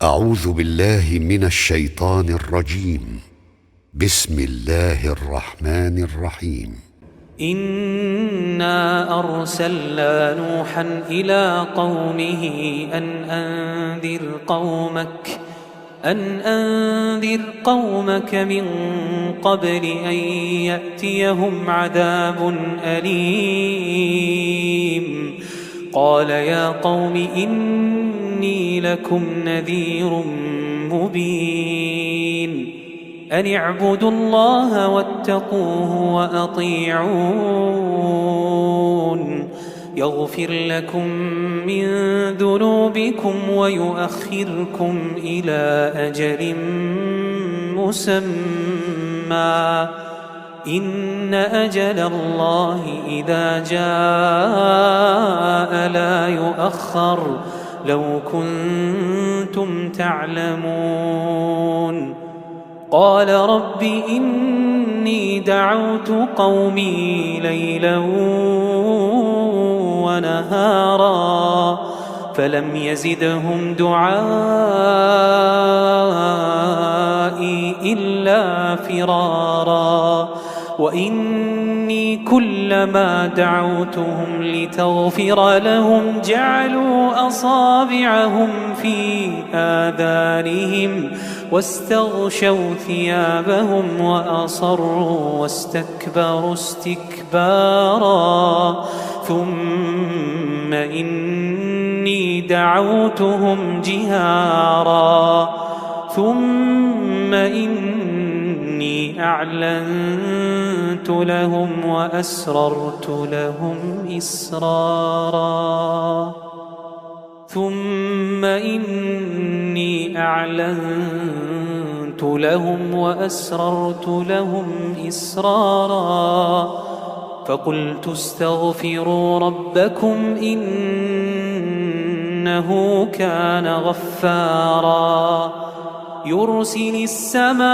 أعوذ بالله من الشيطان الرجيم. بسم الله الرحمن الرحيم. إنا أرسلنا نوحا إلى قومه أن أنذر قومك من قبل أن يأتيهم عذاب أليم. قال يا قوم إني لكم نذير مبين أن اعبدوا الله واتقوه وأطيعون يغفر لكم من ذنوبكم ويؤخركم إلى أجل مسمى إن أجل الله إذا جاء لا يؤخر لو كنتم تعلمون. قال رب إني دعوت قومي ليلا ونهارا فلم يزدهم دعائي إلا فرارا وإني كلما دعوتهم لتغفر لهم جعلوا أصابعهم في آذانهم واستغشوا ثيابهم وأصروا واستكبروا استكبارا ثم إني دعوتهم جهارا ثم إني أعلنت لهم وأسررت لهم إسرارا ثم إني أعلنت لهم وأسررت لهم إسرارا فقلت استغفروا ربكم إنه كان غفارا يرسل السماء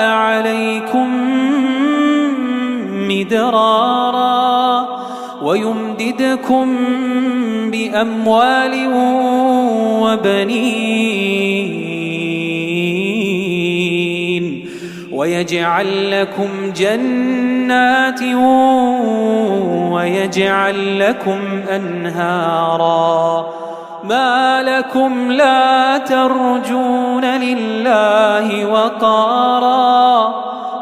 عليكم مدرارا ويمددكم بأموال وبنين ويجعل لكم جنات ويجعل لكم أنهارا ما لكم لا ترجون لله وقارا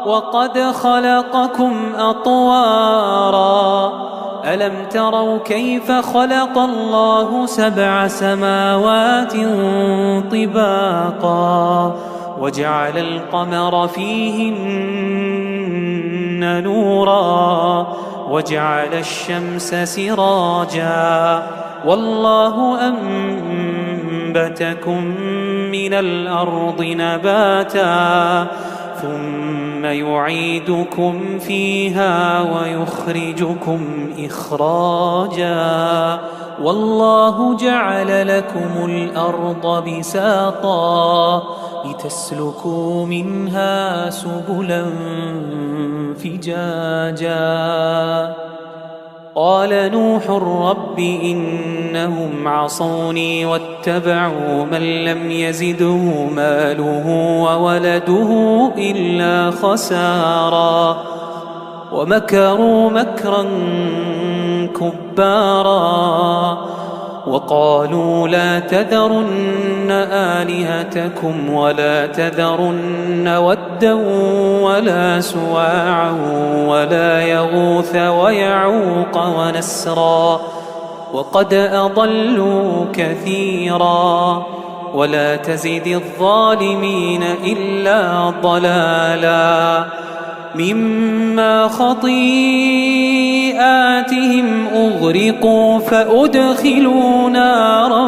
وقد خلقكم أطوارا ألم تروا كيف خلق الله 7 سماوات طباقا وجعل القمر فيهن نورا وجعل الشمس سراجا والله أنبتكم من الأرض نباتا ثم يعيدكم فيها ويخرجكم إخراجا والله جعل لكم الأرض بساطا لتسلكوا منها سبلا فجاجا قال نوح رب إنهم عصوني واتبعوا من لم يزده ماله وولده إلا خسارا ومكروا مكرا كبارا وقالوا لا تذرن آلهتكم ولا تذرن ودا ولا سواعا ولا يغوث ويعوق ونسرا وقد أضلوا كثيرا ولا تزد الظالمين إلا ضلالا مما خطيئاتهم أغرقوا فأدخلوا نارا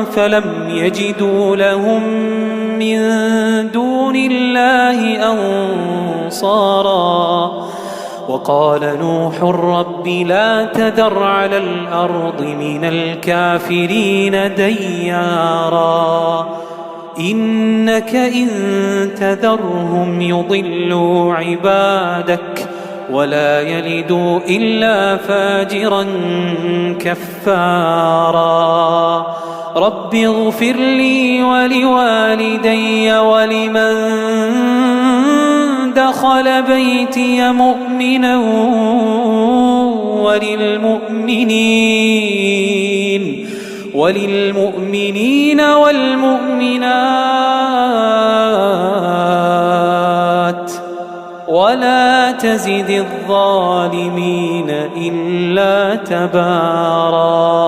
فلم يجدوا لهم من دون الله أنصارا وقال نوح رب لا تذر على الأرض من الكافرين ديارا إنك إن تذرهم يضلوا عبادك ولا يلد إلا فاجرا كفارا. رب اغفر لي ولوالدي ولمن دخل بيتي مؤمنا وللمؤمنين والمؤمنات ولا تزد الظالمين إلا تبارا.